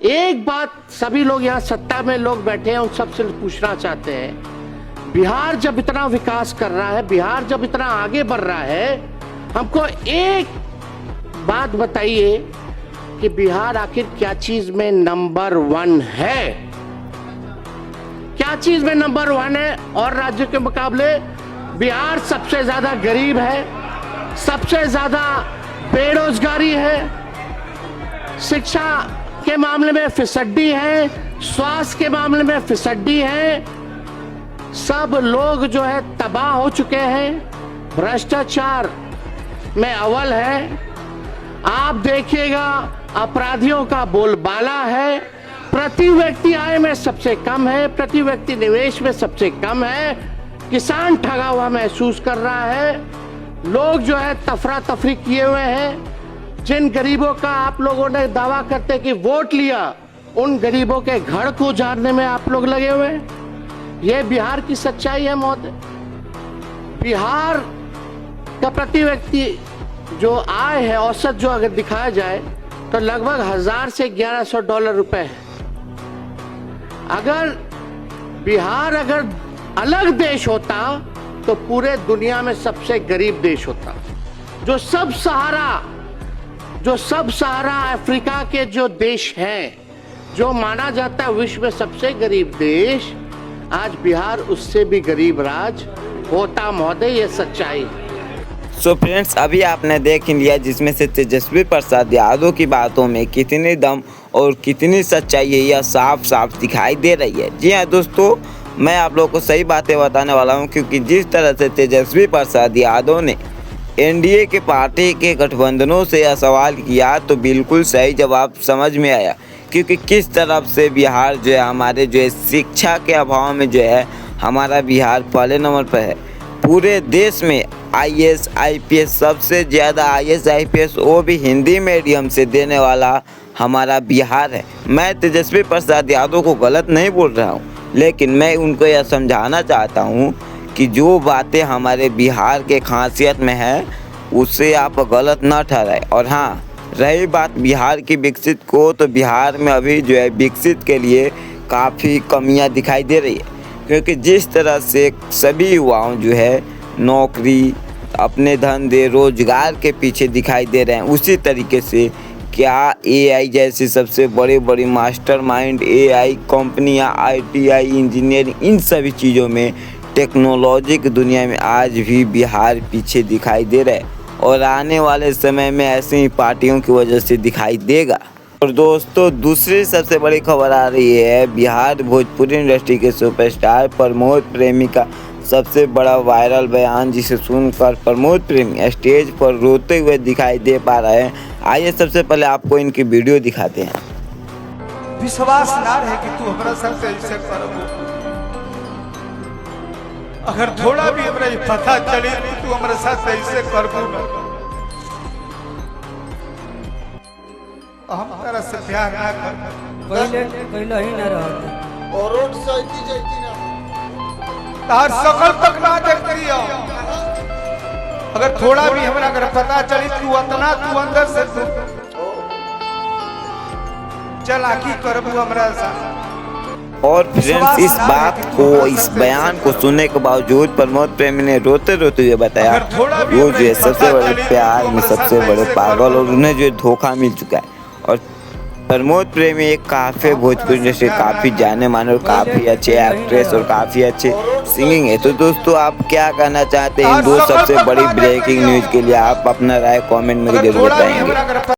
एक बात सभी लोग यहाँ सत्ता में लोग बैठे हैं उन सबसे पूछना चाहते हैं, बिहार जब इतना विकास कर रहा है, बिहार जब इतना आगे बढ़ रहा है, हमको एक बात बताइए कि बिहार आखिर क्या चीज में नंबर 1 है? क्या चीज में नंबर 1 है? और राज्यों के मुकाबले बिहार सबसे ज्यादा गरीब है, सबसे ज्यादा बेरोजगारी है, शिक्षा के मामले में फिसड्डी है, स्वास्थ्य के मामले में फिसड्डी है, सब लोग जो है तबाह हो चुके हैं, भ्रष्टाचार में अव्वल है। आप देखिएगा अपराधियों का बोलबाला है, प्रति व्यक्ति आय में सबसे कम है, प्रति व्यक्ति निवेश में सबसे कम है, किसान ठगा हुआ महसूस कर रहा है, लोग जो है तफरा तफरी किए हुए हैं। जिन गरीबों का आप लोगों ने दावा करते कि वोट लिया, उन गरीबों के घर को उजाड़ने में आप लोग लगे हुए हैं। यह बिहार की सच्चाई है महोदय। बिहार का प्रति व्यक्ति जो आय है औसत जो अगर दिखाया जाए तो लगभग 1000 से $1100 रुपए है। अगर बिहार अगर अलग देश होता तो पूरे दुनिया में सबसे गरीब देश होता। जो सब सहारा अफ्रीका के जो देश हैं, जो माना जाता है विश्व में सबसे गरीब देश, आज बिहार उससे भी गरीब राज्य होता महोदय, ये सच्चाई है। सो फ्रेंड्स, अभी आपने देख लिया जिसमें से तेजस्वी प्रसाद यादव की बातों में कितनी दम और कितनी सच्चाई है, यह साफ साफ दिखाई दे रही है। जी हाँ दोस्तों, मैं आप लोगों को सही बातें बताने वाला हूं, क्योंकि जिस तरह से तेजस्वी प्रसाद यादव ने एनडीए के पार्टी के गठबंधनों से यह सवाल किया तो बिल्कुल सही जवाब समझ में आया। क्योंकि किस तरफ से बिहार जो है हमारे जो है शिक्षा के अभाव में जो है हमारा बिहार पहले नंबर पर है। पूरे देश में आईएएस आईपीएस सबसे ज़्यादा आईएएस आईपीएस वो भी हिंदी मीडियम से देने वाला हमारा बिहार है। मैं तेजस्वी प्रसाद यादव को गलत नहीं बोल रहा हूँ, लेकिन मैं उनको यह समझाना चाहता हूँ कि जो बातें हमारे बिहार के खासियत में है उसे आप गलत न ठहराएं। और हाँ, रही बात बिहार की विकसित को, तो बिहार में अभी जो है विकसित के लिए काफ़ी कमियां दिखाई दे रही है। क्योंकि जिस तरह से सभी युवाओं जो है नौकरी, अपने धंधे, रोजगार के पीछे दिखाई दे रहे हैं, उसी तरीके से क्या एआई जैसी सबसे बड़ी मास्टरमाइंड एआई कंपनियां, आईटीआई इंजीनियरिंग, इन सभी चीज़ों में टेक्नोलॉजी की दुनिया में आज भी बिहार पीछे दिखाई दे रहा है और आने वाले समय में ऐसी ही पार्टियों की वजह से दिखाई देगा। और दोस्तों, दूसरी सबसे बड़ी खबर आ रही है, बिहार भोजपुरी इंडस्ट्री के सुपरस्टार प्रमोद प्रेमी का सबसे बड़ा वायरल बयान, जिसे सुनकर प्रमोद प्रेमी स्टेज पर रोते हुए दिखाई दे पा रहे हैं। आइए सबसे पहले आपको इनकी वीडियो दिखाते हैं। विश्वास ना रहे कि तू हमारा साथ ऐसे करोगे, अगर थोड़ा भी हमरा पता चले कि तू हमारे साथ ऐसे करबो ना, हम तेरा से प्यार ना कर पहले ही ना रहते और रोड सही जाती ना, तार सकल तक ना देखती हो। अगर थोड़ा भी हमरा अगर पता चली तू इतना तू अंदर से चलाकी करबो हमरा साथ। और फ्रेंड्स, इस बात को, इस बयान को सुनने के बावजूद प्रमोद प्रेमी ने रोते रोते हुए बताया वो जो है सबसे बड़े प्यार में सबसे बड़े पागल और उन्हें जो है धोखा मिल चुका है। और प्रमोद प्रेमी एक काफ़ी भोजपुरी इंडस्ट्री काफ़ी जाने माने और काफ़ी अच्छे एक्ट्रेस और काफ़ी अच्छे सिंगिंग है। तो दोस्तों, आप क्या कहना चाहते हैं इन दो सबसे बड़ी ब्रेकिंग न्यूज़ के लिए? आप अपना राय कमेंट में जरूर बताएंगे।